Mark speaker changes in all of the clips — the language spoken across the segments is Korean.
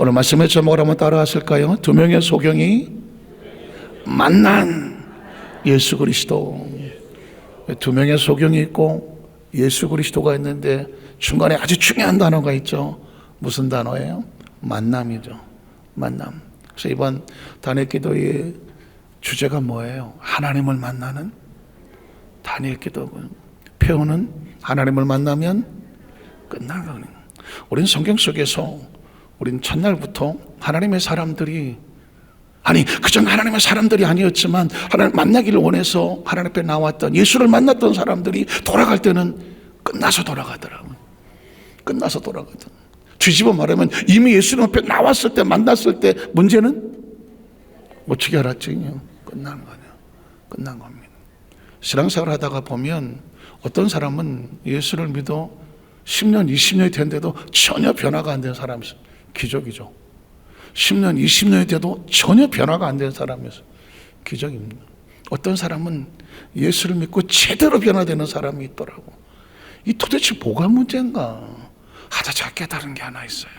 Speaker 1: 오늘 말씀의 제목을 한번 따라 하실까요? 두 명의 소경이 만난 예수 그리스도. 두 명의 소경이 있고 예수 그리스도가 있는데 중간에 아주 중요한 단어가 있죠. 무슨 단어예요? 만남이죠. 만남. 그래서 이번 다니엘 기도의 주제가 뭐예요? 하나님을 만나는 다니엘 기도. 표현은 하나님을 만나면 끝나는. 우린 성경 속에서 우린 첫날부터 하나님의 사람들이, 아니 그전 하나님의 사람들이 아니었지만 하나님 만나기를 원해서 하나님 앞에 나왔던, 예수를 만났던 사람들이 돌아갈 때는 끝나서 돌아가더라고요. 끝나서 돌아가더라고요. 뒤집어 말하면 이미 예수님 앞에 나왔을 때, 만났을 때 문제는 어떻게 알았지? 끝나는 거냐. 끝난 겁니다. 신앙생활 하다가 보면 어떤 사람은 예수를 믿어 10년, 20년이 됐는데도 전혀 변화가 안 된 사람이 있어요. 기적이죠. 10년, 20년이 돼도 전혀 변화가 안 된 사람이 있어요. 기적입니다. 어떤 사람은 예수를 믿고 제대로 변화되는 사람이 있더라고. 이 도대체 뭐가 문제인가 하다 잘 깨달은 게 하나 있어요.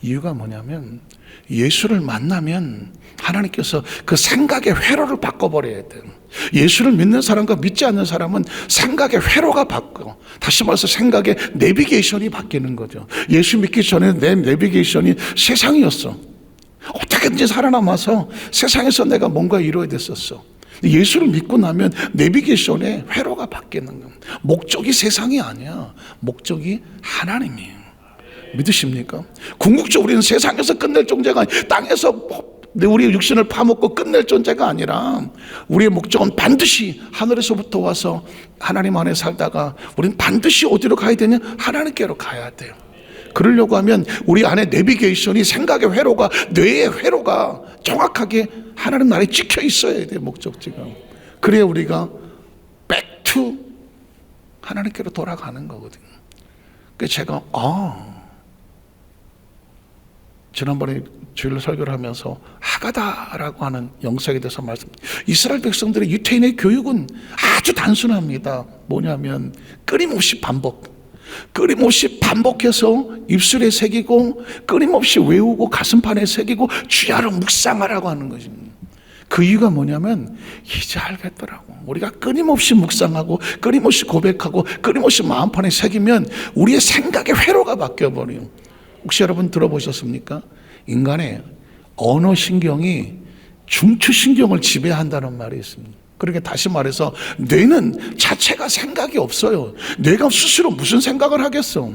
Speaker 1: 이유가 뭐냐면 예수를 만나면 하나님께서 그 생각의 회로를 바꿔버려야 돼요. 예수를 믿는 사람과 믿지 않는 사람은 생각의 회로가 바뀌어. 다시 말해서 생각의 내비게이션이 바뀌는 거죠. 예수 믿기 전에 내 내비게이션이 세상이었어. 어떻게든지 살아남아서 세상에서 내가 뭔가 이루어야 됐었어. 예수를 믿고 나면 내비게이션의 회로가 바뀌는 거예요. 목적이 세상이 아니야. 목적이 하나님이에요. 믿으십니까? 궁극적으로 우리는 세상에서 끝낼 존재가 아니라, 땅에서 우리의 육신을 파먹고 끝낼 존재가 아니라 우리의 목적은 반드시 하늘에서부터 와서 하나님 안에 살다가 우리는 반드시 어디로 가야 되냐? 하나님께로 가야 돼요. 그러려고 하면 우리 안에 내비게이션이, 생각의 회로가, 뇌의 회로가 정확하게 하나님 나라에 찍혀 있어야 돼요. 목적지가. 그래야 우리가 back to 하나님께로 돌아가는 거거든요. 그래서 제가 지난번에 주일 설교를 하면서 하가다라고 하는 영성에 대해서 이스라엘 백성들의 유태인의 교육은 아주 단순합니다. 뭐냐면 끊임없이 끊임없이 반복해서 입술에 새기고 끊임없이 외우고 가슴판에 새기고 주야로 묵상하라고 하는 것입니다. 그 이유가 뭐냐면 이제 알겠더라고. 우리가 끊임없이 묵상하고 끊임없이 고백하고 끊임없이 마음판에 새기면 우리의 생각의 회로가 바뀌어버려요. 혹시 여러분 들어보셨습니까? 인간의 언어신경이 중추신경을 지배한다는 말이 있습니다. 그렇게 다시 말해서 뇌는 자체가 생각이 없어요. 뇌가 스스로 무슨 생각을 하겠어?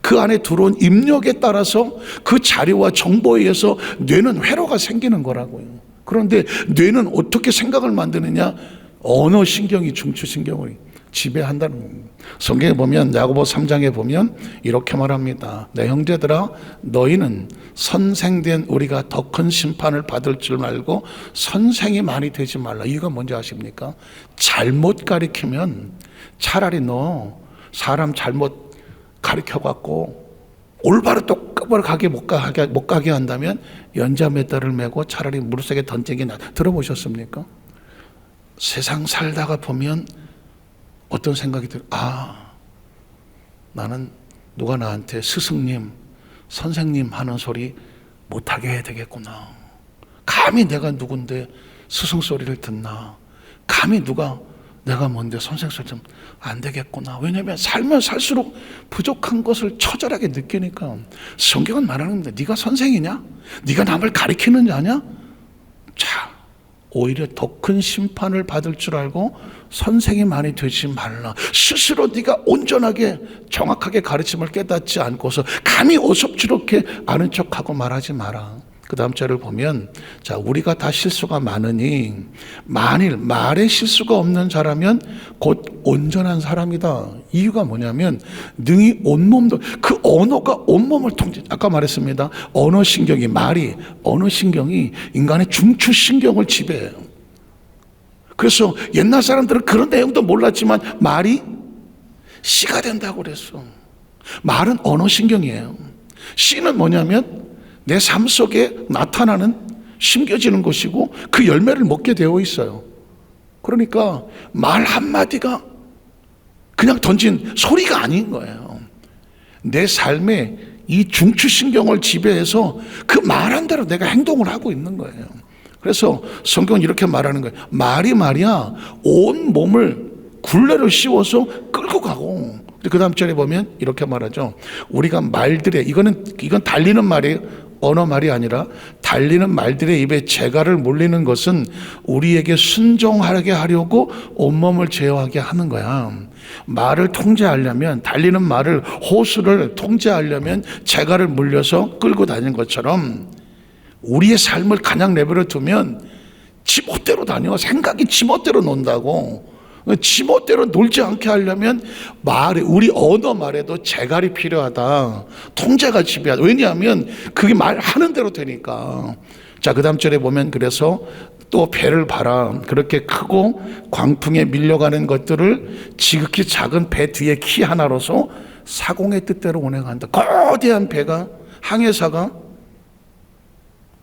Speaker 1: 그 안에 들어온 입력에 따라서 그 자료와 정보에 의해서 뇌는 회로가 생기는 거라고요. 그런데 뇌는 어떻게 생각을 만드느냐? 언어신경이 중추신경을 지배한다는 겁니다. 성경에 보면 야고보 3장에 보면 이렇게 말합니다. 내 형제들아, 너희는 선생된 우리가 더 큰 심판을 받을 줄 알고 선생이 많이 되지 말라. 이유가 뭔지 아십니까? 잘못 가리키면 차라리 너 사람 잘못 가리켜갖고 올바로 똑바로 못 가게 한다면 연자 몇 달을 메고 차라리 무릎속에 던지기 나. 들어보셨습니까? 세상 살다가 보면 어떤 생각이 들어요? 나는 누가 나한테 스승님, 선생님 하는 소리 못하게 해야 되겠구나. 감히 내가 누군데 스승 소리를 듣나. 감히 내가 뭔데 선생 소리 좀 안 되겠구나. 왜냐하면 살면 살수록 부족한 것을 처절하게 느끼니까. 성경은 말하는 겁니다. 네가 선생이냐? 네가 남을 가리키는 자냐? 자, 오히려 더 큰 심판을 받을 줄 알고 선생이 많이 되지 말라. 스스로 네가 온전하게 정확하게 가르침을 깨닫지 않고서 감히 어섭지럽게 아는 척하고 말하지 마라. 그 다음 절을 보면, 자, 우리가 다 실수가 많으니 만일 말에 실수가 없는 자라면 곧 온전한 사람이다. 이유가 뭐냐면 능히 온몸도, 그 언어가 온몸을 통제. 아까 말했습니다. 언어신경이 인간의 중추신경을 지배해요. 그래서 옛날 사람들은 그런 내용도 몰랐지만 말이 씨가 된다고 그랬어. 말은 언어신경이에요. 씨는 뭐냐면 내 삶 속에 나타나는, 심겨지는 것이고 그 열매를 먹게 되어 있어요. 그러니까 말 한마디가 그냥 던진 소리가 아닌 거예요. 내 삶에 이 중추신경을 지배해서 그 말한 대로 내가 행동을 하고 있는 거예요. 그래서 성경은 이렇게 말하는 거예요. 말이 말이야 온 몸을 굴레를 씌워서 끌고 가고, 그 다음 절에 보면 이렇게 말하죠. 우리가 말들의, 이건 달리는 말이에요. 언어 말이 아니라 달리는 말들의 입에 재갈을 물리는 것은 우리에게 순종하게 하려고 온몸을 제어하게 하는 거야. 말을 통제하려면, 달리는 말을, 호수를 통제하려면 재갈을 물려서 끌고 다니는 것처럼 우리의 삶을 그냥 내버려 두면 지멋대로 다녀. 생각이 지멋대로 논다고. 지멋대로 놀지 않게 하려면 우리 언어 말에도 재갈이 필요하다. 통제가 지배하다. 왜냐하면 그게 말하는 대로 되니까. 자, 그 다음 절에 보면 그래서 또 배를 봐라. 그렇게 크고 광풍에 밀려가는 것들을 지극히 작은 배 뒤에 키 하나로서 사공의 뜻대로 운행한다. 거대한 배가, 항해사가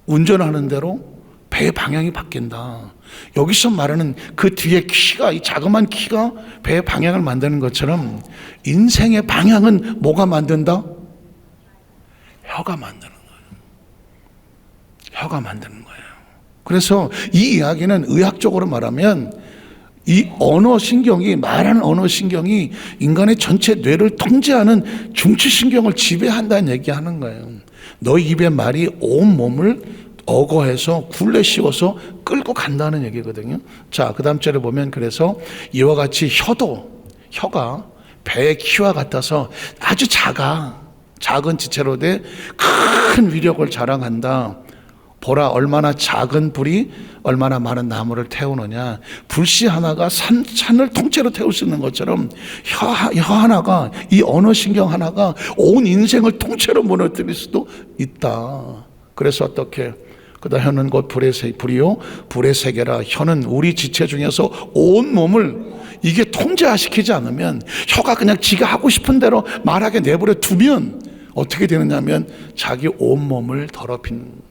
Speaker 1: 운전하는 대로 배의 방향이 바뀐다. 여기서 말하는 그 뒤에 키가, 이 자그마한 키가 배의 방향을 만드는 것처럼 인생의 방향은 뭐가 만든다? 혀가 만드는 거예요. 혀가 만드는 거예요. 그래서 이 이야기는 의학적으로 말하면 이 언어신경이, 말하는 언어신경이 인간의 전체 뇌를 통제하는 중추신경을 지배한다는 얘기하는 거예요. 너희 입의 말이 온 몸을 어거해서 굴레 씌워서 끌고 간다는 얘기거든요. 자, 그 다음 절에 보면 그래서 이와 같이 혀가 배의 키와 같아서 아주 작은 지체로 돼 큰 위력을 자랑한다. 보라, 얼마나 작은 불이 얼마나 많은 나무를 태우느냐. 불씨 하나가 산을 통째로 태울 수 있는 것처럼 혀 하나가, 이 언어신경 하나가 온 인생을 통째로 무너뜨릴 수도 있다. 그래서 어떻게? 그다음 혀는 곧 불이요 불의 세계라. 혀는 우리 지체 중에서 온 몸을 이게 통제시키지 않으면, 혀가 그냥 지가 하고 싶은 대로 말하게 내버려 두면 어떻게 되느냐면 자기 온 몸을 더럽히는,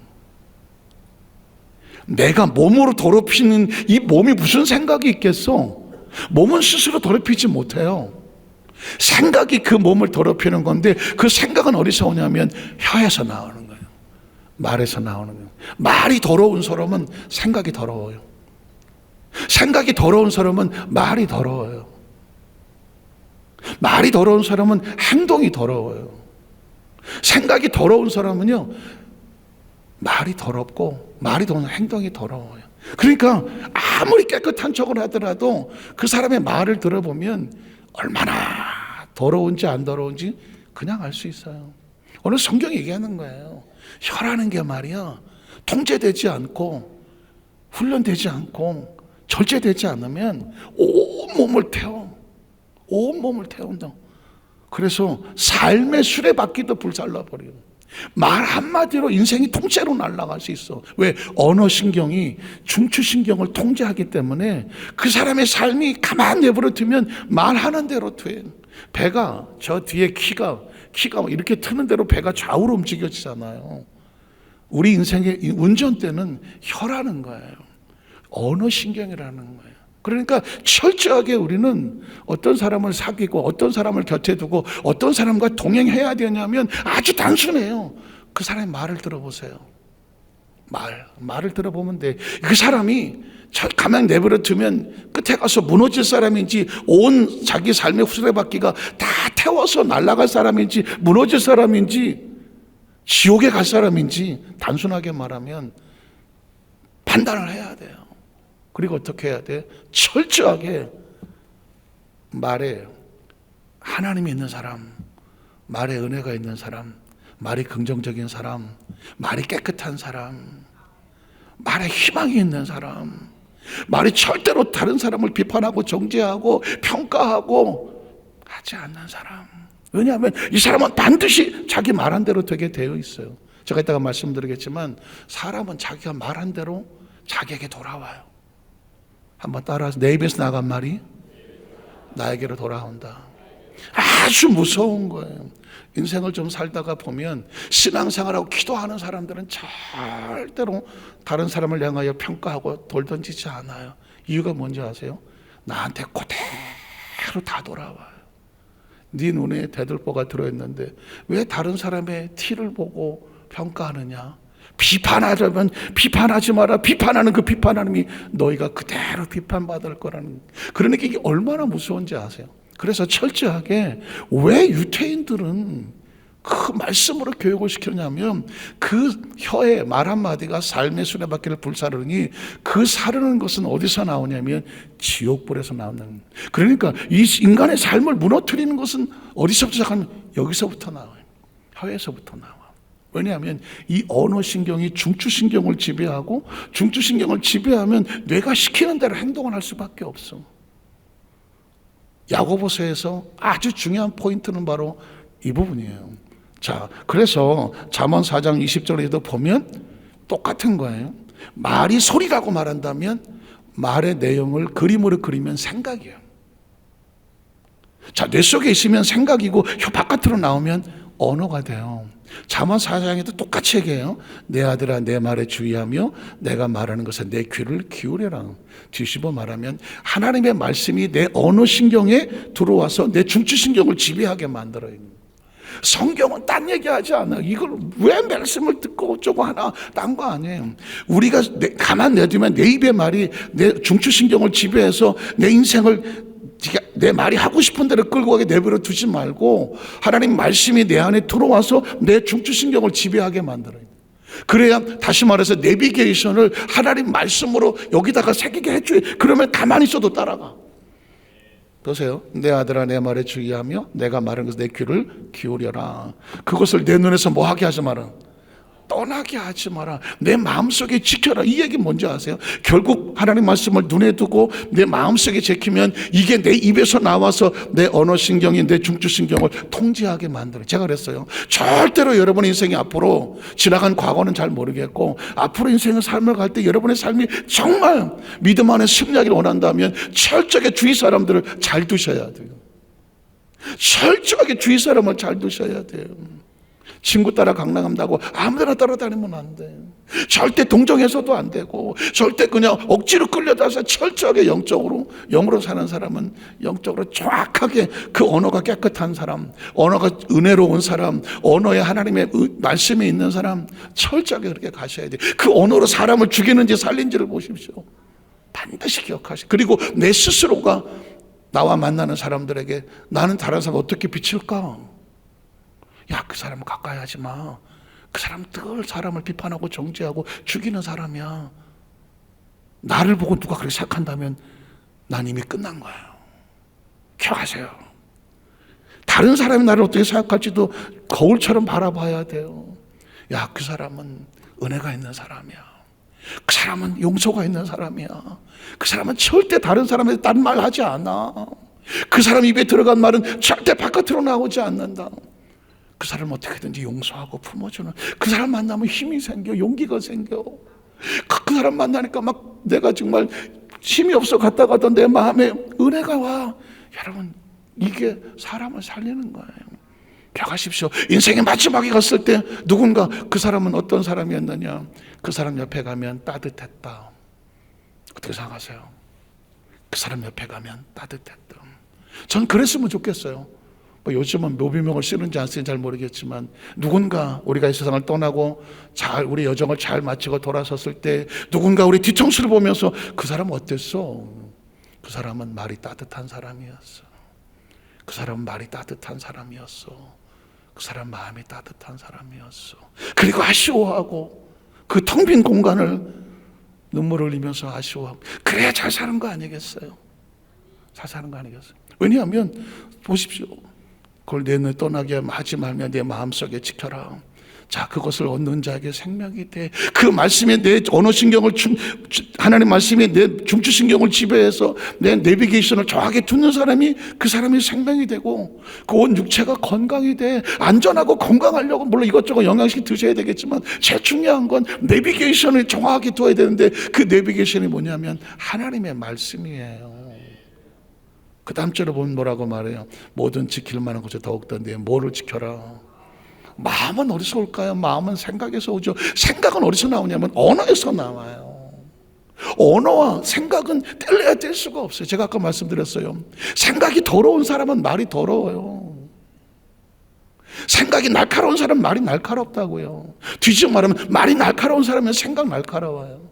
Speaker 1: 내가 몸으로 더럽히는, 이 몸이 무슨 생각이 있겠어? 몸은 스스로 더럽히지 못해요. 생각이 그 몸을 더럽히는 건데, 그 생각은 어디서 오냐면 혀에서 나오는 거예요. 말에서 나오는 거예요. 말이 더러운 사람은 생각이 더러워요. 생각이 더러운 사람은 말이 더러워요. 말이 더러운 사람은 행동이 더러워요. 생각이 더러운 사람은요, 말이 더럽고, 말이 더러운 행동이 더러워요. 그러니까 아무리 깨끗한 척을 하더라도 그 사람의 말을 들어보면 얼마나 더러운지 안 더러운지 그냥 알 수 있어요. 오늘 성경이 얘기하는 거예요. 혀라는 게 말이야, 통제되지 않고 훈련되지 않고 절제되지 않으면 온몸을 태운다. 그래서 삶의 수레바퀴도 불살라버려요. 말 한마디로 인생이 통째로 날아갈 수 있어. 왜? 언어신경이 중추신경을 통제하기 때문에 그 사람의 삶이 가만히 내버려 두면 말하는 대로 돼. 배가, 저 뒤에 키가 이렇게 트는 대로 배가 좌우로 움직여지잖아요. 우리 인생의 운전대는 혀라는 거예요. 언어신경이라는 거예요. 그러니까 철저하게 우리는 어떤 사람을 사귀고 어떤 사람을 곁에 두고 어떤 사람과 동행해야 되냐면 아주 단순해요. 그 사람의 말을 들어보세요. 말을 들어보면 돼. 그 사람이 가만히 내버려 두면 끝에 가서 무너질 사람인지, 온 자기 삶의 수레바퀴가 다 태워서 날아갈 사람인지, 무너질 사람인지, 지옥에 갈 사람인지 단순하게 말하면 판단을 해야 돼요. 그리고 어떻게 해야 돼? 철저하게 말에 하나님이 있는 사람, 말에 은혜가 있는 사람, 말이 긍정적인 사람, 말이 깨끗한 사람, 말에 희망이 있는 사람, 말이 절대로 다른 사람을 비판하고 정죄하고 평가하고 하지 않는 사람. 왜냐하면 이 사람은 반드시 자기 말한 대로 되게 되어 있어요. 제가 이따가 말씀드리겠지만 사람은 자기가 말한 대로 자기에게 돌아와요. 한번 따라서, 내 입에서 나간 말이 나에게로 돌아온다. 아주 무서운 거예요. 인생을 좀 살다가 보면 신앙생활하고 기도하는 사람들은 절대로 다른 사람을 향하여 평가하고 돌 던지지 않아요. 이유가 뭔지 아세요? 나한테 그대로 다 돌아와요. 네 눈에 대들보가 들어있는데 왜 다른 사람의 티를 보고 평가하느냐? 비판하자면 비판하지 마라. 비판하는 그 비판하는 이 너희가 그대로 비판받을 거라는. 그러니까 이게 얼마나 무서운지 아세요? 그래서 철저하게 왜 유태인들은 그 말씀으로 교육을 시키냐면 그 혀의 말 한마디가 삶의 수레바퀴를 불사르니 그 사르는 것은 어디서 나오냐면 지옥불에서 나오는. 그러니까 이 인간의 삶을 무너뜨리는 것은 어디서부터 시작하면 여기서부터 나와요. 혀에서부터 나와. 왜냐하면 이 언어신경이 중추신경을 지배하고 중추신경을 지배하면 뇌가 시키는 대로 행동을 할 수밖에 없어. 야고보서에서 아주 중요한 포인트는 바로 이 부분이에요. 자, 그래서 잠언 4장 20절에도 보면 똑같은 거예요. 말이 소리라고 말한다면 말의 내용을 그림으로 그리면 생각이에요. 자, 뇌 속에 있으면 생각이고 혀 바깥으로 나오면 언어가 돼요. 잠언 4장에도 똑같이 얘기해요. 내 아들아 내 말에 주의하며 내가 말하는 것에 내 귀를 기울여라. 뒤집어 말하면 하나님의 말씀이 내 언어신경에 들어와서 내 중추신경을 지배하게 만들어요. 성경은 딴 얘기하지 않아. 이걸 왜 말씀을 듣고 어쩌고 하나, 딴 거 아니에요. 우리가 가만 내두면 내 입의 말이 내 중추신경을 지배해서 내 인생을 내 말이 하고 싶은 대로 끌고 가게 내버려 두지 말고 하나님 말씀이 내 안에 들어와서 내 중추신경을 지배하게 만들어요. 그래야 다시 말해서 내비게이션을 하나님 말씀으로 여기다가 새기게 해줘요. 그러면 가만히 있어도 따라가. 보세요. 내 아들아 내 말에 주의하며 내가 말하는 것에 내 귀를 기울여라. 그것을 내 눈에서 뭐 하게 하지 마라. 떠나게 하지 마라. 내 마음속에 지켜라. 이 얘기 뭔지 아세요? 결국 하나님 말씀을 눈에 두고 내 마음속에 지키면 이게 내 입에서 나와서 내 언어신경이 내 중추신경을 통제하게 만들어요. 제가 그랬어요. 절대로 여러분의 인생이 앞으로 지나간 과거는 잘 모르겠고 앞으로 인생의 삶을 갈 때 여러분의 삶이 정말 믿음 안에 승리하기를 원한다면 철저하게 주위 사람들을 잘 두셔야 돼요. 철저하게 주위 사람을 잘 두셔야 돼요. 친구 따라 강남 간다고 아무데나 따라다니면 안 돼. 절대 동정해서도 안 되고 절대 그냥 억지로 끌려다서 철저하게 영으로 사는 사람은 영적으로 정확하게 그 언어가 깨끗한 사람, 언어가 은혜로운 사람, 언어에 하나님의 말씀이 있는 사람 철저하게 그렇게 가셔야 돼. 그 언어로 사람을 죽이는지 살린지를 보십시오. 반드시 기억하시고. 그리고 내 스스로가 나와 만나는 사람들에게 나는 다른 사람 어떻게 비칠까? 야, 그 사람 가까이 하지 마. 그 사람 늘 사람을 비판하고 정죄하고 죽이는 사람이야. 나를 보고 누가 그렇게 생각한다면 난 이미 끝난 거예요. 기억하세요. 다른 사람이 나를 어떻게 생각할지도 거울처럼 바라봐야 돼요. 야, 그 사람은 은혜가 있는 사람이야. 그 사람은 용서가 있는 사람이야. 그 사람은 절대 다른 사람한테 딴 말 하지 않아. 그 사람 입에 들어간 말은 절대 바깥으로 나오지 않는다. 그 사람을 어떻게든지 용서하고 품어주는. 그 사람 만나면 힘이 생겨, 용기가 생겨. 그 사람 만나니까 막 내가 정말 힘이 없어 갔다 가던 내 마음에 은혜가 와. 여러분, 이게 사람을 살리는 거예요. 기억하십시오. 인생의 마지막에 갔을 때 누군가 그 사람은 어떤 사람이었느냐. 그 사람 옆에 가면 따뜻했다. 어떻게 생각하세요? 그 사람 옆에 가면 따뜻했다. 전 그랬으면 좋겠어요. 요즘은 묘비명을 쓰는지 안 쓰는지 잘 모르겠지만 누군가 우리가 이 세상을 떠나고 잘 우리 여정을 잘 마치고 돌아섰을 때 누군가 우리 뒤통수를 보면서 그 사람은 어땠어? 그 사람은 말이 따뜻한 사람이었어. 그 사람은 말이 따뜻한 사람이었어. 그 사람 마음이 따뜻한 사람이었어. 그리고 아쉬워하고 그 텅 빈 공간을 눈물을 흘리면서 아쉬워하고 그래야 잘 사는 거 아니겠어요? 잘 사는 거 아니겠어요? 왜냐하면 보십시오. 그걸 내 눈에 떠나게 하지 말며 내 마음속에 지켜라. 자, 그것을 얻는 자에게 생명이 돼. 그 말씀이 내 언어신경을 하나님 말씀이 내 중추신경을 지배해서 내 내비게이션을 정확하게 두는 사람이 그 사람이 생명이 되고 그 온 육체가 건강이 돼. 안전하고 건강하려고 물론 이것저것 영양식 드셔야 되겠지만 제일 중요한 건 내비게이션을 정확하게 둬야 되는데 그 내비게이션이 뭐냐면 하나님의 말씀이에요. 그 다음 절에 보면 뭐라고 말해요? 뭐든 지킬 만한 것을 더욱더 내 뭐를 지켜라. 마음은 어디서 올까요? 마음은 생각에서 오죠. 생각은 어디서 나오냐면 언어에서 나와요. 언어와 생각은 뗄래야 뗄 수가 없어요. 제가 아까 말씀드렸어요. 생각이 더러운 사람은 말이 더러워요. 생각이 날카로운 사람은 말이 날카롭다고요. 뒤집어 말하면 말이 날카로운 사람은 생각 날카로워요.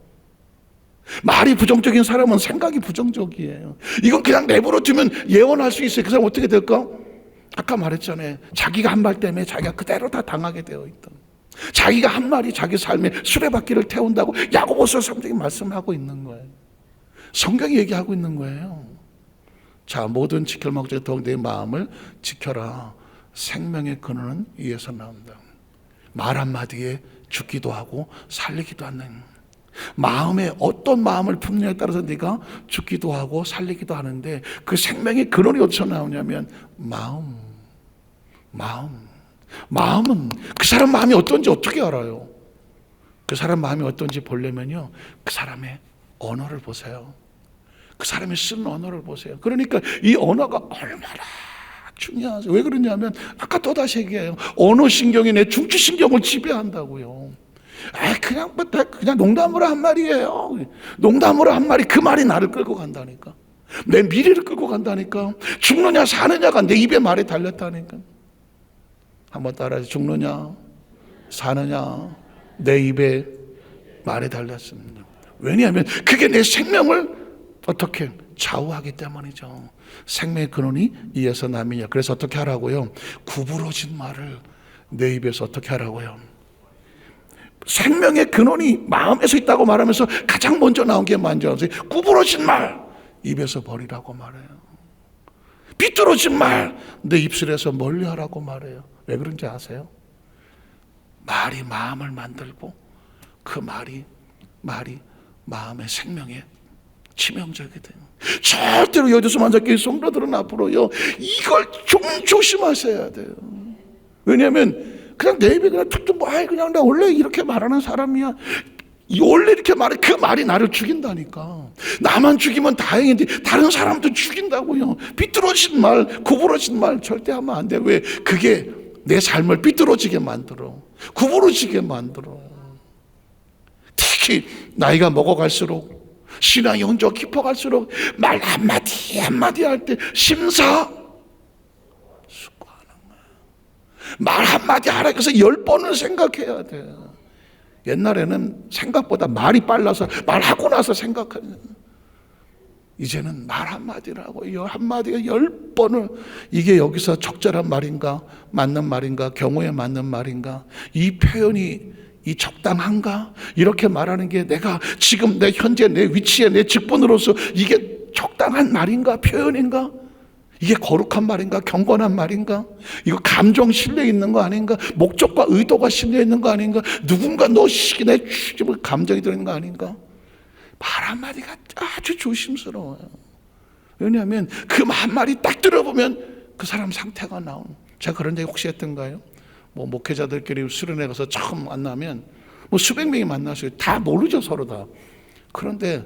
Speaker 1: 말이 부정적인 사람은 생각이 부정적이에요. 이건 그냥 내버려 두면 예언할 수 있어요. 그 사람 어떻게 될까? 아까 말했잖아요. 자기가 한 말 때문에 자기가 그대로 다 당하게 되어 있다. 자기가 한 말이 자기 삶에 수레바퀴를 태운다고 야고보서 3장이 말씀하고 있는 거예요. 성경이 얘기하고 있는 거예요. 자, 모든 지킬 만큼 더욱 내 마음을 지켜라. 생명의 근원은 이에서 나온다. 말 한마디에 죽기도 하고 살리기도 하는, 마음에 어떤 마음을 품느냐에 따라서 네가 죽기도 하고 살리기도 하는데, 그 생명의 근원이 어디서 나오냐면 마음은 그 사람 마음이 어떤지 어떻게 알아요? 그 사람 마음이 어떤지 보려면요, 그 사람의 언어를 보세요. 그 사람이 쓰는 언어를 보세요. 그러니까 이 언어가 얼마나 중요하죠. 왜 그러냐면 아까 또다시 얘기해요. 언어신경이 내 중추신경을 지배한다고요. 그냥 농담으로 한 말이에요. 농담으로 한 말이, 그 말이 나를 끌고 간다니까. 내 미래를 끌고 간다니까. 죽느냐 사느냐가 내 입에 말에 달렸다니까. 한번 따라해서, 죽느냐 사느냐 내 입에 말에 달렸습니다. 왜냐하면 그게 내 생명을 어떻게 좌우하기 때문이죠. 생명의 근원이 이에서 남이냐. 그래서 어떻게 하라고요? 구부러진 말을 내 입에서 어떻게 하라고요? 생명의 근원이 마음에서 있다고 말하면서 가장 먼저 나온 게 먼저, 구부러진 말 입에서 버리라고 말해요. 삐뚤어진 말 내 입술에서 멀리하라고 말해요. 왜 그런지 아세요? 말이 마음을 만들고 그 말이 마음의 생명에 치명적이 돼요. 절대로 여기서 만잡기 성도들은 앞으로요, 이걸 좀 조심하셔야 돼요. 왜냐하면 그냥 내 입에 그냥 툭툭 그냥 나 원래 이렇게 말하는 사람이야, 원래 이렇게 말해, 그 말이 나를 죽인다니까. 나만 죽이면 다행인데 다른 사람도 죽인다고요. 삐뚤어진 말, 구부러진 말 절대 하면 안 돼. 왜? 그게 내 삶을 삐뚤어지게 만들어, 구부러지게 만들어. 특히 나이가 먹어갈수록, 신앙이 온적 깊어갈수록 말 한마디 한마디 할 때 심사숙고하는 거야. 말 한마디 하라고 해서 10번을 생각해야 돼. 옛날에는 생각보다 말이 빨라서 말하고 나서 생각하는, 이제는 말 한마디라고 한마디가 10번을, 이게 여기서 적절한 말인가, 맞는 말인가, 경우에 맞는 말인가, 이 표현이 이 적당한가, 이렇게 말하는 게 내가 지금 내 현재 내 위치에 내 직분으로서 이게 적당한 말인가, 표현인가, 이게 거룩한 말인가, 경건한 말인가, 이거 감정 실려 있는 거 아닌가, 목적과 의도가 실려 있는 거 아닌가, 누군가 내 감정이 들어있는 거 아닌가. 말 한마디가 아주 조심스러워요. 왜냐하면 그 한마디 딱 들어보면 그 사람 상태가 나오는. 제가 그런 얘기 혹시 했던가요? 목회자들끼리 수련회 가서 처음 만나면 수백 명이 만나서 다 모르죠, 서로 다. 그런데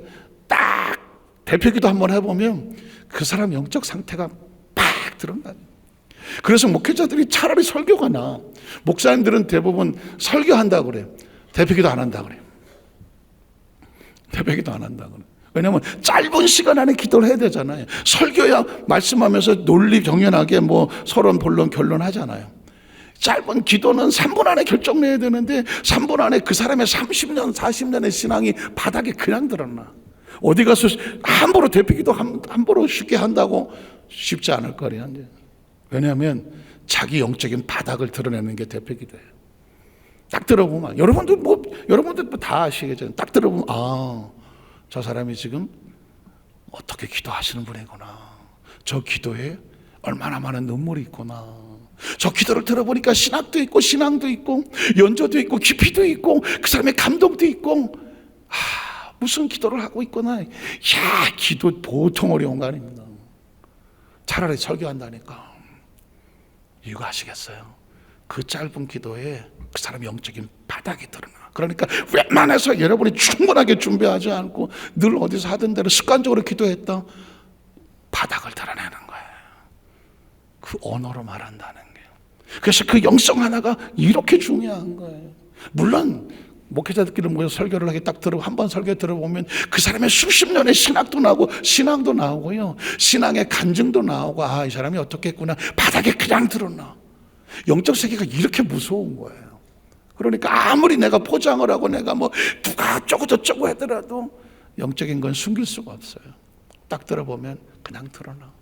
Speaker 1: 딱 대표기도 한번 해보면 그 사람 영적 상태가 팍 드러나요. 그래서 목회자들이 차라리 설교가 나. 목사님들은 대부분 설교한다고 그래요. 대표기도 안 한다고 그래요. 대표기도 안 한다고 그래요. 왜냐하면 짧은 시간 안에 기도를 해야 되잖아요. 설교야 말씀하면서 논리 정연하게 서론 본론 결론 하잖아요. 짧은 기도는 3분 안에 결정내야 되는데 3분 안에 그 사람의 30년 40년의 신앙이 바닥에 그냥 드러나. 어디 가서 함부로 대표기도 함부로 쉽게 한다고 쉽지 않을 거예요. 왜냐하면 자기 영적인 바닥을 드러내는 게 대표기도예요. 딱 들어보면 여러분들 다 아시겠죠. 딱 들어보면 저 사람이 지금 어떻게 기도하시는 분이구나. 저 기도에 얼마나 많은 눈물이 있구나. 저 기도를 들어보니까 신학도 있고 신앙도 있고 연조도 있고 깊이도 있고 그 사람의 감동도 있고, 무슨 기도를 하고 있구나. 기도 보통 어려운 거 아닙니다. 차라리 설교한다니까. 이거 아시겠어요? 그 짧은 기도에 그 사람의 영적인 바닥이 드러나. 그러니까 웬만해서 여러분이 충분하게 준비하지 않고 늘 어디서 하던 대로 습관적으로 기도했다, 바닥을 드러내는 거예요. 그 언어로 말한다는 게. 그래서 그 영성 하나가 이렇게 중요한 거예요. 물론 목회자들끼리 모여서 설교를 하게 딱 한번 설교 들어보면 그 사람의 수십 년의 신학도 나오고 신앙도 나오고요, 신앙의 간증도 나오고, 이 사람이 어떻게 했구나, 바닥에 그냥 드러나. 영적 세계가 이렇게 무서운 거예요. 그러니까 아무리 내가 포장을 하고 내가 뭐 누가 어쩌고 저쩌고 하더라도 영적인 건 숨길 수가 없어요. 딱 들어보면 그냥 드러나.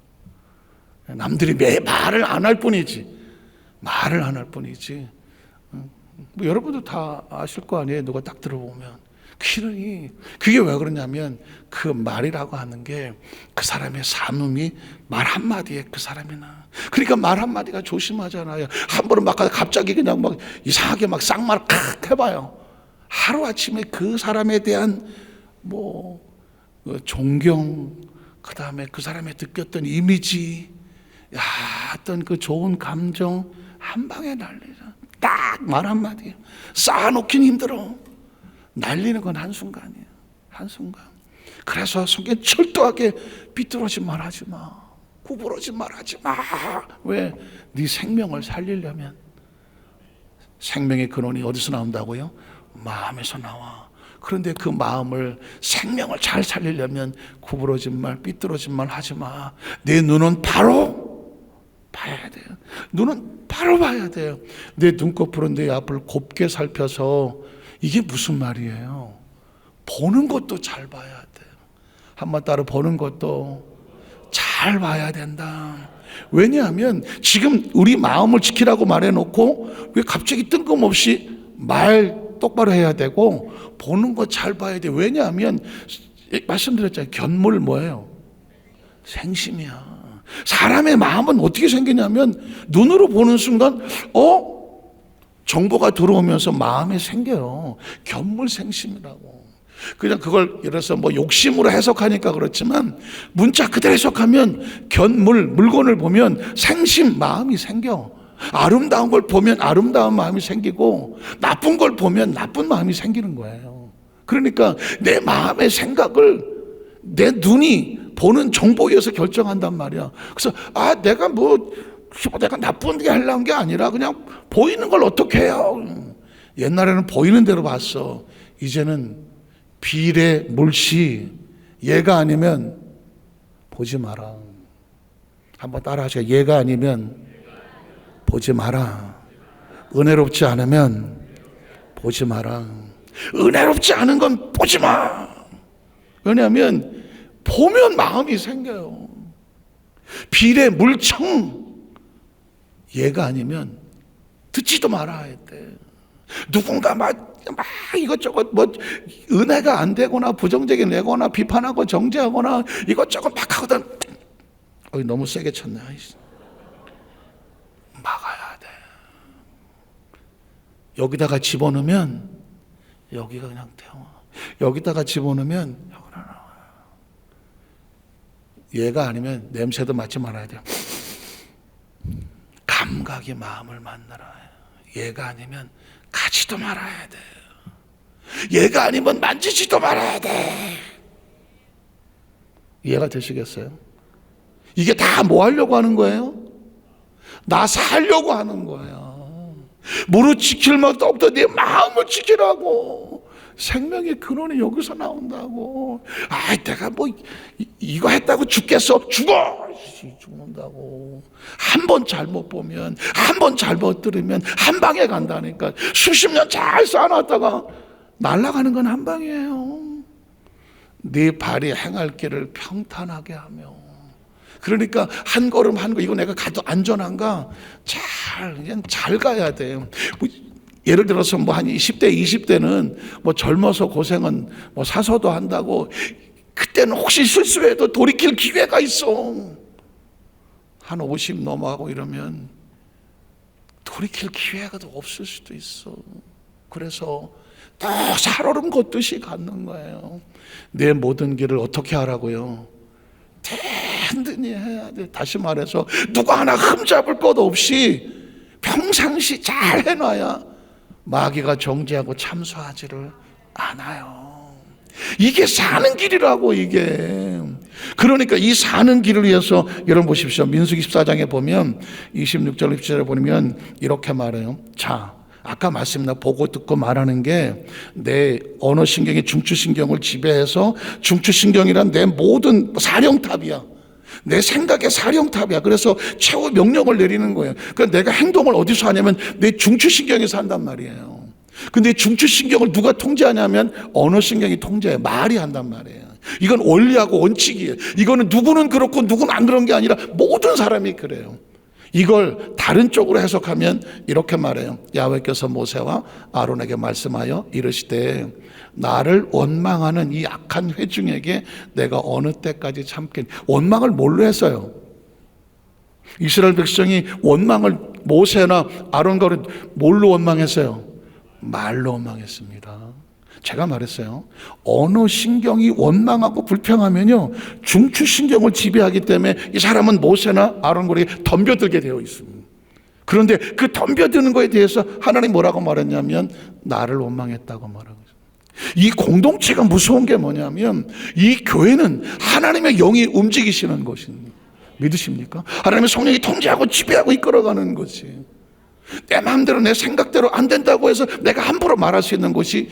Speaker 1: 남들이 말을 안 할 뿐이지. 말을 안 할 뿐이지. 뭐 여러분도 다 아실 거 아니에요. 누가 딱 들어보면. 그게 왜 그러냐면 그 말이라고 하는 게 그 사람의 삶이 말 한마디에 그 사람이 나. 그러니까 말 한마디가 조심하잖아요. 함부로 막 갑자기 그냥 막 이상하게 막 쌍말 칵 해봐요. 하루아침에 그 사람에 대한 뭐 존경, 그 다음에 그 사람의 느꼈던 이미지, 어떤 그 좋은 감정 한 방에 날리죠. 딱 말 한마디 쌓아놓긴 힘들어. 날리는 건 한순간이에요. 한순간. 그래서 성경 철저하게 삐뚤어진 말 하지 마. 구부러진 말 하지 마. 왜? 네 생명을 살리려면. 생명의 근원이 어디서 나온다고요? 마음에서 나와. 그런데 그 마음을, 생명을 잘 살리려면 구부러진 말, 삐뚤어진 말 하지 마. 내 눈은 바로 봐야 돼요. 눈은 바로 봐야 돼요. 내 눈꺼풀은 내 앞을 곱게 살펴서. 이게 무슨 말이에요? 보는 것도 잘 봐야 돼요. 한번 따로 보는 것도 잘 봐야 된다. 왜냐하면 지금 우리 마음을 지키라고 말해놓고 왜 갑자기 뜬금없이 말 똑바로 해야 되고 보는 거 잘 봐야 돼. 왜냐하면 말씀드렸잖아요. 견물 뭐예요? 생심이야. 사람의 마음은 어떻게 생기냐면 눈으로 보는 순간 정보가 들어오면서 마음에 생겨요. 견물생심이라고. 그냥 그걸 예를 들어서 뭐 욕심으로 해석하니까 그렇지만 문자 그대로 해석하면 물건을 보면 생심, 마음이 생겨. 아름다운 걸 보면 아름다운 마음이 생기고 나쁜 걸 보면 나쁜 마음이 생기는 거예요. 그러니까 내 마음의 생각을 내 눈이 보는 정보에 의해서 결정한단 말이야. 그래서 내가 나쁜 게 하려는 게 아니라 그냥 보이는 걸 어떻게 해요? 옛날에는 보이는 대로 봤어. 이제는 비례, 물시, 얘가 아니면 보지 마라. 한번 따라 하세요. 얘가 아니면 보지 마라. 은혜롭지 않으면 보지 마라. 은혜롭지 않은 건 보지 마. 왜냐하면 보면 마음이 생겨요. 비례, 물청, 얘가 아니면 듣지도 말아야 돼. 누군가 막 이것저것 뭐 은혜가 안 되거나 부정적인 내거나 비판하고 정죄하거나 이것저것 막 하거든. 너무 세게 쳤네. 막아야 돼. 여기다가 집어넣으면 여기가 그냥 태워. 여기다가 집어넣으면 여기가 나와요. 얘가 아니면 냄새도 맡지 말아야 돼요. 감각이 마음을 만나라. 얘가 아니면 가지도 말아야 돼. 얘가 아니면 만지지도 말아야 돼. 이해가 되시겠어요? 이게 다 뭐 하려고 하는 거예요? 나 살려고 하는 거예요. 무릇 지킬 것도 없다. 내 마음을 지키라고. 생명의 근원이 여기서 나온다고. 내가 뭐 이거 했다고 죽겠어? 죽는다고. 한 번 잘못 보면, 한 번 잘못 들으면 한 방에 간다니까. 수십 년 잘 쌓아놨다가 날아가는 건 한 방이에요. 네 발이 행할 길을 평탄하게 하며. 그러니까 한 걸음 한 거, 이거 내가 가도 안전한가? 그냥 잘 가야 돼요. 예를 들어서 뭐 한 20대, 20대는 뭐 젊어서 고생은 뭐 사서도 한다고. 그때는 혹시 실수해도 돌이킬 기회가 있어. 한 50 넘어가고 이러면 돌이킬 기회가 더 없을 수도 있어. 그래서 더 살얼음 걷듯이 갖는 거예요. 내 모든 길을 어떻게 하라고요? 단단히 해야 돼. 다시 말해서 누가 하나 흠잡을 것 없이 평상시 잘 해놔야 마귀가 정죄하고 참수하지를 않아요. 이게 사는 길이라고. 이게 그러니까 이 사는 길을 위해서 여러분 보십시오. 민수기 14장에 보면 26절 27절에 보면 이렇게 말해요. 자, 아까 말씀나 보고 듣고 말하는 게 내 언어신경이 중추신경을 지배해서 중추신경이란 내 모든 사령탑이야. 내 생각의 사령탑이야. 그래서 최후 명령을 내리는 거예요. 그러니까 내가 행동을 어디서 하냐면 내 중추신경에서 한단 말이에요. 근데 중추신경을 누가 통제하냐면 언어신경이 통제해요. 말이 한단 말이에요. 이건 원리하고 원칙이에요. 이거는 누구는 그렇고 누구는 안 그런 게 아니라 모든 사람이 그래요. 이걸 다른 쪽으로 해석하면 이렇게 말해요. 야훼께서 모세와 아론에게 말씀하여 이르시되 나를 원망하는 이 악한 회중에게 내가 어느 때까지 참겠니. 원망을 뭘로 했어요? 이스라엘 백성이 원망을 모세나 아론과 뭘로 원망했어요? 말로 원망했습니다. 제가 말했어요. 언어신경이 원망하고 불평하면요 중추신경을 지배하기 때문에 이 사람은 모세나 아론에게 덤벼들게 되어 있습니다. 그런데 그 덤벼드는 거에 대해서 하나님 뭐라고 말했냐면 나를 원망했다고 말하고 있습니다. 이 공동체가 무서운 게 뭐냐면 이 교회는 하나님의 영이 움직이시는 것입니다. 믿으십니까? 하나님의 성령이 통제하고 지배하고 이끌어가는 것이, 내 마음대로 내 생각대로 안 된다고 해서 내가 함부로 말할 수 있는 것이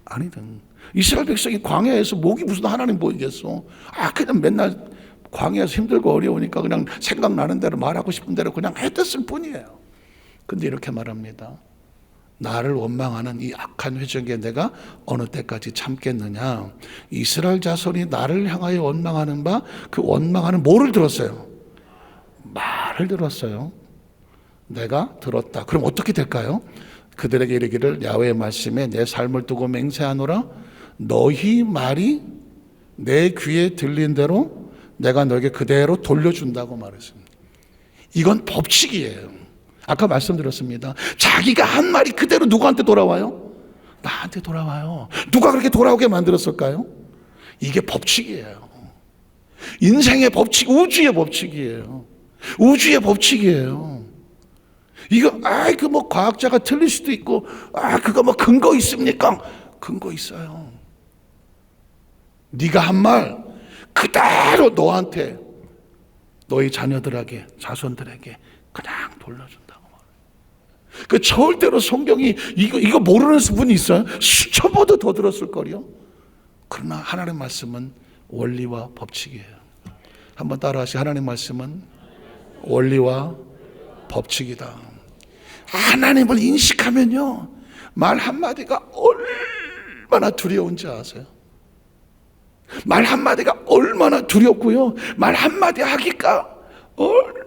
Speaker 1: 아니든. 이스라엘 백성이 광야에서 목이 무슨 하나님 보이겠어? 그냥 맨날 광야에서 힘들고 어려우니까 그냥 생각나는 대로 말하고 싶은 대로 그냥 했댔을 뿐이에요. 근데 이렇게 말합니다. 나를 원망하는 이 악한 회중에 내가 어느 때까지 참겠느냐. 이스라엘 자손이 나를 향하여 원망하는 바, 그 원망하는 뭐를 들었어요? 말을 들었어요. 내가 들었다. 그럼 어떻게 될까요? 그들에게 이르기를 야훼의 말씀에 내 삶을 두고 맹세하노라. 너희 말이 내 귀에 들린 대로 내가 너에게 그대로 돌려준다고 말했습니다. 이건 법칙이에요. 아까 말씀드렸습니다. 자기가 한 말이 그대로 누구한테 돌아와요? 나한테 돌아와요. 누가 그렇게 돌아오게 만들었을까요? 이게 법칙이에요. 인생의 법칙, 우주의 법칙이에요. 우주의 법칙이에요. 이거 뭐 과학자가 틀릴 수도 있고 그거 뭐 근거 있습니까? 근거 있어요. 네가 한 말 그대로 너한테, 너희 자녀들에게, 자손들에게 그냥 돌려준다고 말해요. 그 절대로 성경이 이거 모르는 분이 있어요? 수천 번도 더 들었을 거요. 그러나 하나님의 말씀은 원리와 법칙이에요. 한번 따라하시. 하나님의 말씀은 원리와 법칙이다. 하나님을 인식하면요 말 한마디가 얼마나 두려운지 아세요? 말 한마디가 얼마나 두렵고요, 말 한마디 하기가 얼마나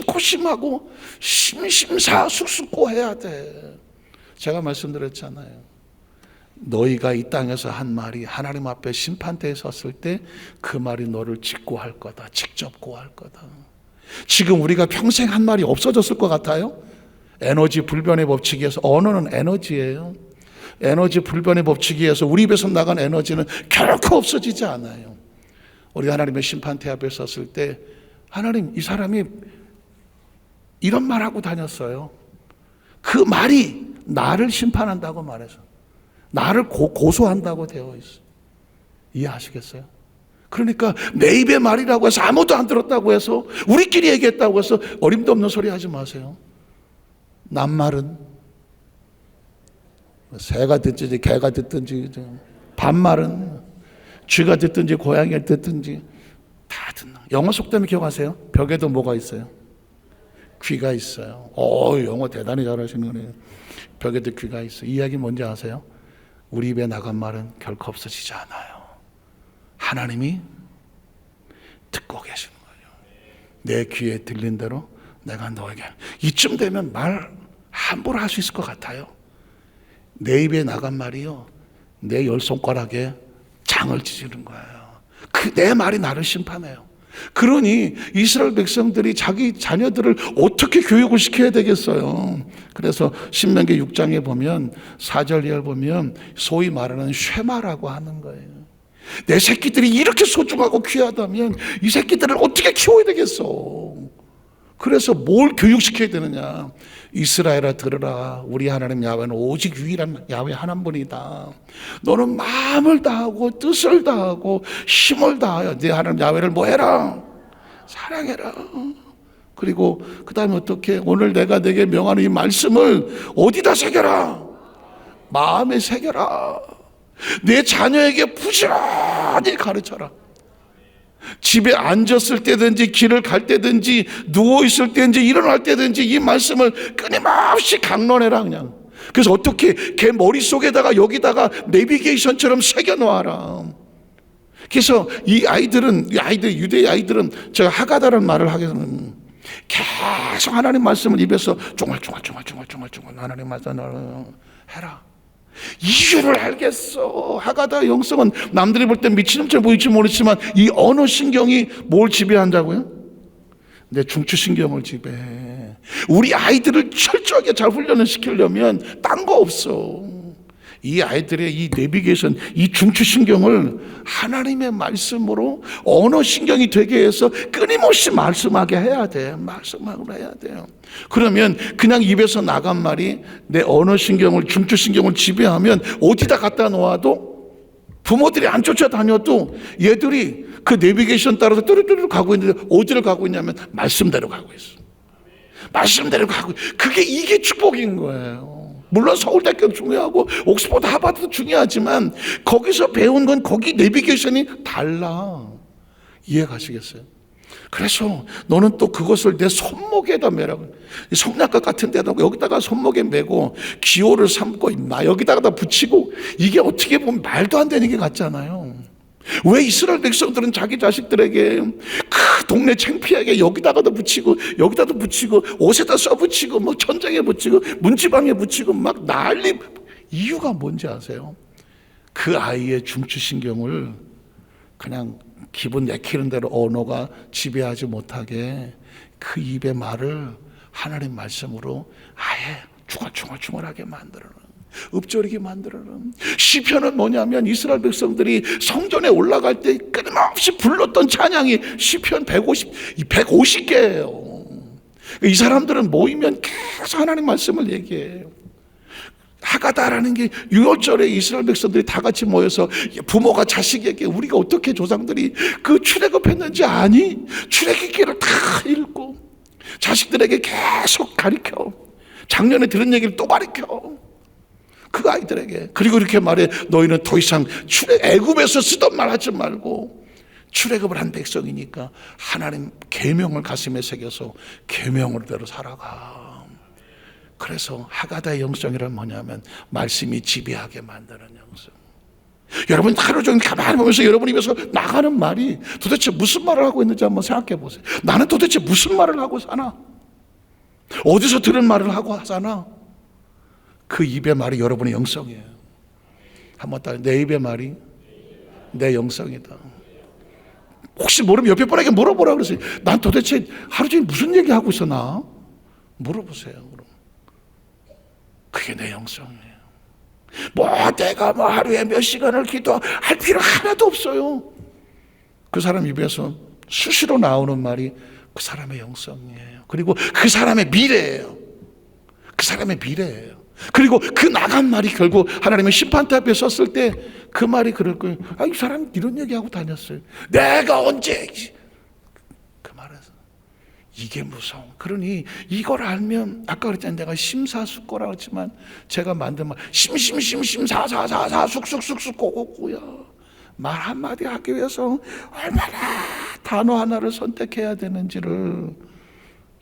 Speaker 1: 고심하고 심심사숙고 해야 돼. 제가 말씀드렸잖아요. 너희가 이 땅에서 한 말이 하나님 앞에 심판대에 섰을 때 그 말이 너를 직고할 거다. 직접 고할 거다. 지금 우리가 평생 한 말이 없어졌을 것 같아요? 에너지 불변의 법칙에서, 언어는 에너지예요. 에너지 불변의 법칙에서 우리 입에서 나간 에너지는 결코 없어지지 않아요. 우리 하나님의 심판대 앞에 섰을 때 하나님, 이 사람이 이런 말하고 다녔어요. 그 말이 나를 심판한다고 말해서 나를 고소한다고 되어 있어요. 이해하시겠어요? 그러니까 내 입의 말이라고 해서 아무도 안 들었다고 해서 우리끼리 얘기했다고 해서 어림도 없는 소리 하지 마세요. 낱말은 새가 듣든지 개가 듣든지, 반말은 쥐가 듣든지 고양이가 듣든지 다 듣는. 영어 속담이 기억하세요? 벽에도 뭐가 있어요? 귀가 있어요. 영어 대단히 잘하시는 거네요. 벽에도 귀가 있어요. 이 이야기 뭔지 아세요? 우리 입에 나간 말은 결코 없어지지 않아요. 하나님이 듣고 계시는 거예요. 내 귀에 들린 대로 내가 너에게. 이쯤 되면 말 함부로 할 수 있을 것 같아요? 내 입에 나간 말이요, 내 열 손가락에 장을 찢는 거예요. 내 말이 나를 심판해요. 그러니 이스라엘 백성들이 자기 자녀들을 어떻게 교육을 시켜야 되겠어요? 그래서 신명기 6장에 보면 4절 이하를 보면 소위 말하는 쉐마라고 하는 거예요. 내 새끼들이 이렇게 소중하고 귀하다면 이 새끼들을 어떻게 키워야 되겠어? 그래서 뭘 교육시켜야 되느냐? 이스라엘아 들으라. 우리 하나님 야훼는 오직 유일한 야훼 하나뿐이다. 너는 마음을 다하고 뜻을 다하고 힘을 다하여 네 하나님 야훼를 뭐 해라? 사랑해라. 그리고 그 다음에 어떻게? 오늘 내가 내게 명하는 이 말씀을 어디다 새겨라? 마음에 새겨라. 내 자녀에게 부지런히 가르쳐라. 집에 앉았을 때든지 길을 갈 때든지 누워있을 때든지 일어날 때든지 이 말씀을 끊임없이 강론해라 그냥. 그래서 어떻게 걔 머릿속에다가 여기다가 내비게이션처럼 새겨놓아라. 그래서 이 아이들 유대의 아이들은 제가 하가다라는 말을 하게 되면 계속 하나님 말씀을 입에서 쫑알쫑알 하나님 말씀을 해라. 이유를 알겠어. 하가다 영성은 남들이 볼 때 미친놈처럼 보일지 모르지만 이 언어 신경이 뭘 지배한다고요? 내 중추신경을 지배해. 우리 아이들을 철저하게 잘 훈련을 시키려면 딴 거 없어. 이 아이들의 이 내비게이션, 이 중추신경을 하나님의 말씀으로 언어신경이 되게 해서 끊임없이 말씀하게 해야 돼. 말씀하고 해야 돼요. 그러면 그냥 입에서 나간 말이 내 언어신경을, 중추신경을 지배하면 어디다 갖다 놓아도 부모들이 안 쫓아다녀도 얘들이 그 내비게이션 따라서 뚜루뚜루 가고 있는데 어디를 가고 있냐면 말씀대로 가고 있어. 말씀대로 가고. 이게 축복인 거예요. 물론 서울대학교 중요하고 옥스퍼드 하버드도 중요하지만 거기서 배운 건 거기 내비게이션이 달라. 이해가시겠어요? 그래서 너는 또 그것을 내 손목에다 매라고. 성냥갑 같은 데다가 여기다가 손목에 매고 기호를 삼고 나 여기다가 붙이고. 이게 어떻게 보면 말도 안 되는 게 같잖아요. 왜 이스라엘 백성들은 자기 자식들에게 그 동네 창피하게 여기다가도 붙이고 여기다도 붙이고 옷에다 써붙이고 뭐 천장에 붙이고 문지방에 붙이고 막 난리. 이유가 뭔지 아세요? 그 아이의 중추신경을 그냥 기분 내키는 대로 언어가 지배하지 못하게 그 입의 말을 하나님 말씀으로 아예 중얼중얼하게 만들어라. 읍조리게 만들어라. 시편은 뭐냐면 이스라엘 백성들이 성전에 올라갈 때 끊임없이 불렀던 찬양이 시편 150개예요. 이 사람들은 모이면 계속 하나님 말씀을 얘기해요. 하가다라는 게 6월절에 이스라엘 백성들이 다 같이 모여서 부모가 자식에게 우리가 어떻게 조상들이 그 출애굽했는지 아니? 출애굽기를 다 읽고 자식들에게 계속 가르쳐. 작년에 들은 얘기를 또 가르쳐. 그 아이들에게. 그리고 이렇게 말해. 너희는 더 이상 애굽에서 쓰던 말 하지 말고 출애굽을 한 백성이니까 하나님 계명을 가슴에 새겨서 계명으로대로 살아가. 그래서 하가다의 영성이란 뭐냐면 말씀이 지배하게 만드는 영성. 여러분 하루 종일 가만히 보면서 여러분 입에서 나가는 말이 도대체 무슨 말을 하고 있는지 한번 생각해 보세요. 나는 도대체 무슨 말을 하고 사나? 어디서 들은 말을 하고 사나? 그 입의 말이 여러분의 영성이에요. 한번 따라. 내 입의 말이 내 영성이다. 혹시 모르면 옆에 분에게 물어보라 그러세요. 난 도대체 하루 종일 무슨 얘기하고 있었나? 물어보세요. 그럼. 그게 내 영성이에요. 내가 하루에 몇 시간을 기도할 필요 하나도 없어요. 그 사람 입에서 수시로 나오는 말이 그 사람의 영성이에요. 그리고 그 사람의 미래예요. 그 사람의 미래예요. 그리고 그 나간 말이 결국 하나님의 심판대 앞에 섰을 때 그 말이 그럴 거예요. 이 사람 이런 얘기하고 다녔어요. 내가 언제? 그 말에서 이게 무서워. 그러니 이걸 알면 아까 그랬잖아요. 내가 심사숙고라고 했지만 제가 만든 말 심사사사사 쑥쑥쑥쑥 고고고야. 말 한마디 하기 위해서 얼마나 단어 하나를 선택해야 되는지를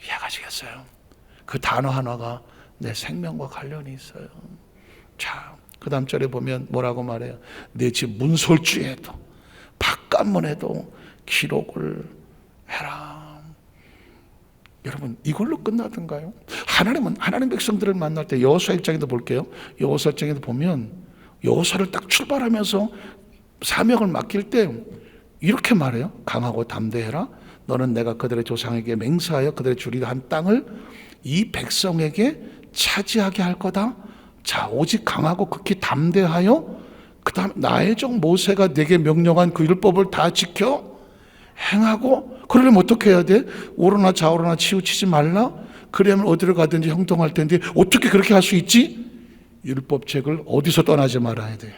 Speaker 1: 이해하시겠어요? 그 단어 하나가 내 생명과 관련이 있어요. 자, 그 다음 절에 보면 뭐라고 말해요? 내 집 문설주에도 바깥문에도 기록을 해라. 여러분 이걸로 끝나던가요? 하나님은 하나님 백성들을 만날 때 여호수아 1장에도 볼게요. 여호수아 1장에도 보면 여호수아를 딱 출발하면서 사명을 맡길 때 이렇게 말해요. 강하고 담대해라. 너는 내가 그들의 조상에게 맹세하여 그들의 주리가 한 땅을 이 백성에게 차지하게 할 거다. 자, 오직 강하고 극히 담대하여 그 다음 나의 종 모세가 내게 명령한 그 율법을 다 지켜 행하고. 그러려면 어떻게 해야 돼? 오로나 좌우로나 치우치지 말라. 그러면 어디를 가든지 형통할 텐데 어떻게 그렇게 할 수 있지? 율법책을 어디서 떠나지 말아야 돼요.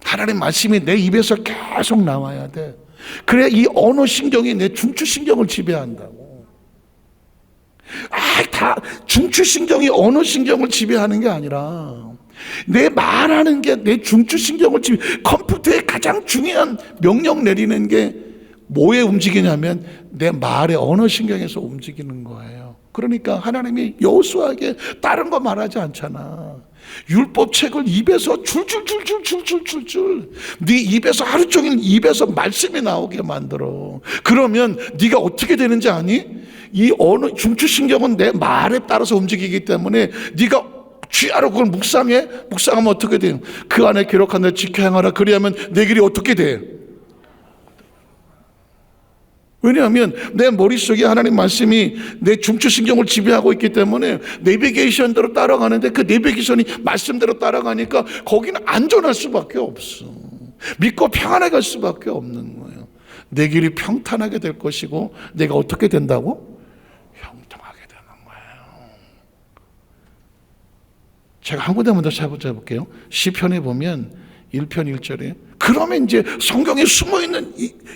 Speaker 1: 하나님 말씀이 내 입에서 계속 나와야 돼. 그래야 이 언어 신경이 내 중추 신경을 지배한다고. 다 중추신경이 언어신경을 지배하는 게 아니라 내 말하는 게 내 중추신경을 지금 컴퓨터에 가장 중요한 명령 내리는 게 뭐에 움직이냐면 내 말의 언어신경에서 움직이는 거예요. 그러니까 하나님이 여호수아에게 다른 거 말하지 않잖아. 율법책을 입에서 줄줄줄줄줄줄줄줄 네 입에서 하루 종일 입에서 말씀이 나오게 만들어. 그러면 네가 어떻게 되는지 아니? 이 언어 중추신경은 내 말에 따라서 움직이기 때문에 네가 쥐하러 그걸 묵상하면 어떻게 돼요? 그 안에 기록한 데 지켜 행하라. 그리하면 내 길이 어떻게 돼? 왜냐하면 내 머릿속에 하나님 말씀이 내 중추신경을 지배하고 있기 때문에 내비게이션대로 따라가는데 그 내비게이션이 말씀대로 따라가니까 거기는 안전할 수밖에 없어. 믿고 평안하게 갈 수밖에 없는 거예요. 내 길이 평탄하게 될 것이고 내가 어떻게 된다고? 형통하게 되는 거예요. 제가 한 군데만 더 찾아볼게요. 시편에 보면 1편 1절에 그러면 이제 성경에 숨어있는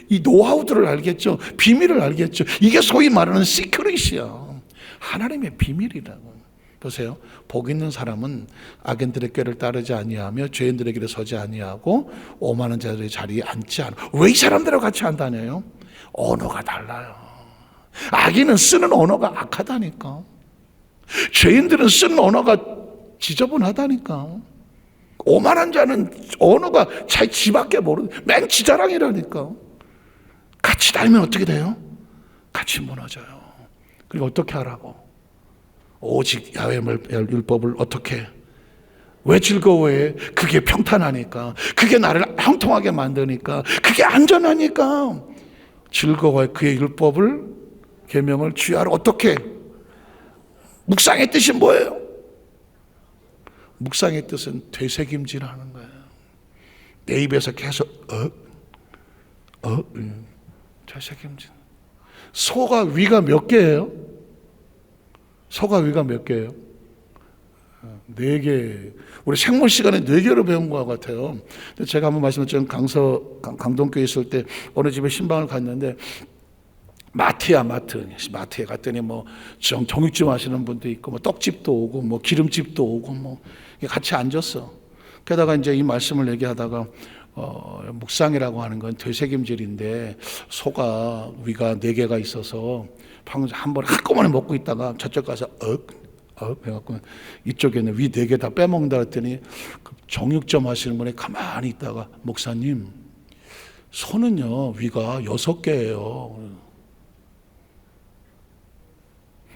Speaker 1: 이 노하우들을 알겠죠. 비밀을 알겠죠. 이게 소위 말하는 시크릿이야. 하나님의 비밀이라고. 보세요. 복 있는 사람은 악인들의 꾀를 따르지 아니하며 죄인들의 길에 서지 아니하고 오만한 자들의 자리에 앉지 않아. 왜 이 사람들하고 같이 안 다녀요? 언어가 달라요. 악인은 쓰는 언어가 악하다니까. 죄인들은 쓰는 언어가 지저분하다니까. 오만한 자는 언어가 자기 지밖에 모르는 맨 지자랑이라니까. 같이 다니면 어떻게 돼요? 같이 무너져요. 그리고 어떻게 하라고? 오직 야훼 율법을 어떻게? 왜 즐거워해? 그게 평탄하니까. 그게 나를 형통하게 만드니까. 그게 안전하니까. 즐거워해. 그의 율법을 계명을 취하러 어떻게? 묵상의 뜻이 뭐예요? 묵상의 뜻은 되새김질하는 거예요. 내 입에서 계속 되새김질. 소가 위가 몇 개예요? 소가 위가 몇 개예요? 4개. 우리 생물 시간에 4개로 배운 것 같아요. 제가 한번 말씀드렸죠. 강동교에 있을 때 어느 집에 신방을 갔는데 마트에 갔더니 뭐 정육점 하시는 분도 있고 뭐 떡집도 오고 뭐 기름집도 오고 뭐 같이 앉았어. 게다가 이제 이 말씀을 얘기하다가 묵상이라고 하는 건 되새김질인데 소가 위가 4개가 있어서 한 번에 한꺼번에 먹고 있다가 저쪽 가서 해갖고 이쪽에는 위 4개 다 빼먹는다 했더니 그 정육점 하시는 분이 가만히 있다가 목사님 소는요 위가 6개예요.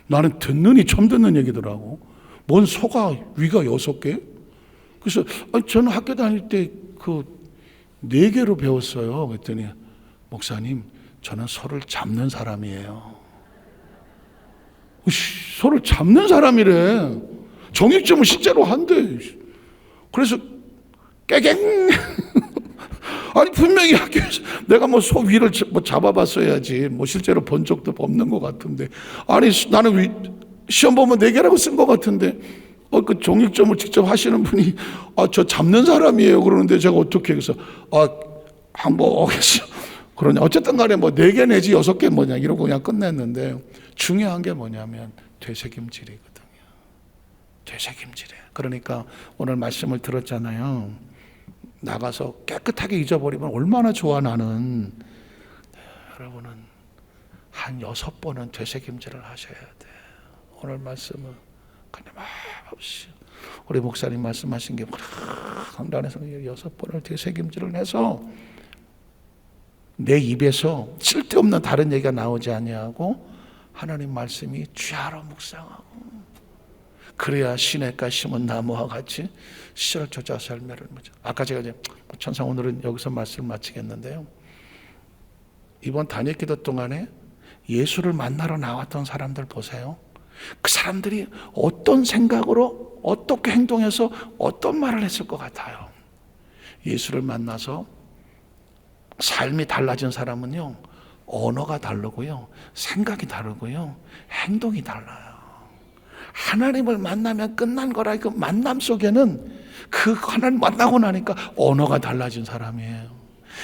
Speaker 1: 나는 처음 듣는 얘기더라고. 뭔 소가 위가 6개? 그래서 저는 학교 다닐 때 그 4개로 배웠어요. 그랬더니 목사님 저는 소를 잡는 사람이에요. 소를 잡는 사람이래. 정육점은 실제로 한대. 그래서 깨갱 아니 분명히 학교에서 내가 뭐 소 위를 잡아봤어야지 뭐 실제로 본 적도 없는 것 같은데 아니 나는 시험 보면 4개라고 쓴 것 같은데 그 정육점을 직접 하시는 분이 저 잡는 사람이에요 그러는데 제가 어떻게 해서 한번 하겠어. 그러냐 어쨌든 간에 뭐 4개 내지 6개 뭐냐 이러고 그냥 끝냈는데 중요한 게 뭐냐면 되새김질이거든요. 되새김질이에요. 그러니까 오늘 말씀을 들었잖아요. 나가서 깨끗하게 잊어버리면 얼마나 좋아 나는. 여러분은 한 6번은 되새김질을 하셔야 돼. 오늘 말씀은 끊임없이 우리 목사님 말씀하신 게 강단에서 6번을 되새김질을 해서 내 입에서 쓸데없는 다른 얘기가 나오지 아니하고 하나님 말씀이 쥐하러 묵상하고 그래야 시냇가 심은 나무와 같이 씨를 쫓아서 열매를 맺어. 아까 제가 이제 천상 오늘은 여기서 말씀을 마치겠는데요. 이번 단일기도 동안에 예수를 만나러 나왔던 사람들 보세요. 그 사람들이 어떤 생각으로 어떻게 행동해서 어떤 말을 했을 것 같아요. 예수를 만나서 삶이 달라진 사람은요, 언어가 다르고요, 생각이 다르고요, 행동이 달라요. 하나님을 만나면 끝난 거라. 그 만남 속에는 그 하나님 만나고 나니까 언어가 달라진 사람이에요.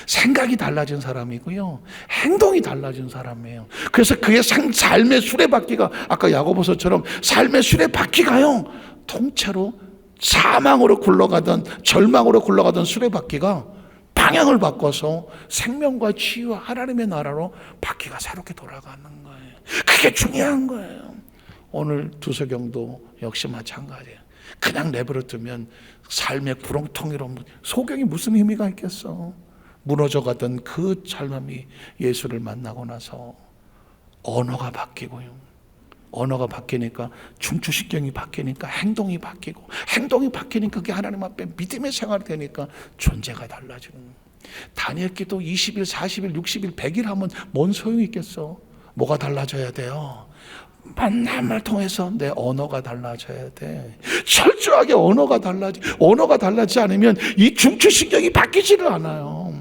Speaker 1: 생각이 달라진 사람이고요, 행동이 달라진 사람이에요. 그래서 그의 삶의 수레바퀴가 아까 야고보서처럼 삶의 수레바퀴가요 통째로 사망으로 굴러가던, 절망으로 굴러가던 수레바퀴가 방향을 바꿔서 생명과 치유와 하나님의 나라로 바퀴가 새롭게 돌아가는 거예요. 그게 중요한 거예요. 오늘 두서경도 역시 마찬가지예요. 그냥 내버려 두면 삶의 구렁텅이로, 소경이 무슨 의미가 있겠어. 무너져가던 그 삶이 예수를 만나고 나서 언어가 바뀌고요. 언어가 바뀌니까 중추신경이 바뀌니까 행동이 바뀌고, 행동이 바뀌니까 그게 하나님 앞에 믿음의 생활이 되니까 존재가 달라지는 거예요. 다니엘 기도 20일, 40일, 60일, 100일 하면 뭔 소용이 있겠어? 뭐가 달라져야 돼요? 만남을 통해서 내 언어가 달라져야 돼. 철저하게 언어가 달라지지 않으면 이 중추신경이 바뀌지를 않아요.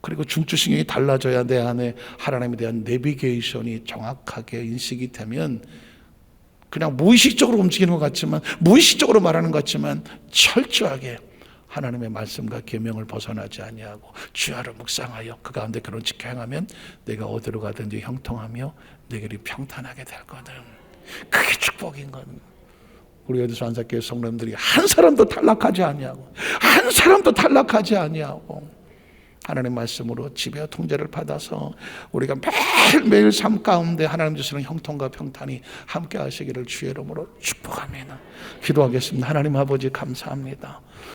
Speaker 1: 그리고 중추신경이 달라져야 내 안에 하나님에 대한 내비게이션이 정확하게 인식이 되면 그냥 무의식적으로 움직이는 것 같지만, 무의식적으로 말하는 것 같지만 철저하게 하나님의 말씀과 계명을 벗어나지 아니하고 주야로 묵상하여 그 가운데 그런 지켜 행하면 내가 어디로 가든지 형통하며 내 길이 평탄하게 될 거든. 그게 축복인 거는. 우리 어디서 안삭교회 성도님들이 한 사람도 탈락하지 아니하고, 한 사람도 탈락하지 아니하고 하나님 말씀으로 지배와 통제를 받아서 우리가 매일매일 삶 가운데 하나님 주시는 형통과 평탄이 함께 하시기를 주의 이름으로 축복합니다. 기도하겠습니다. 하나님 아버지 감사합니다.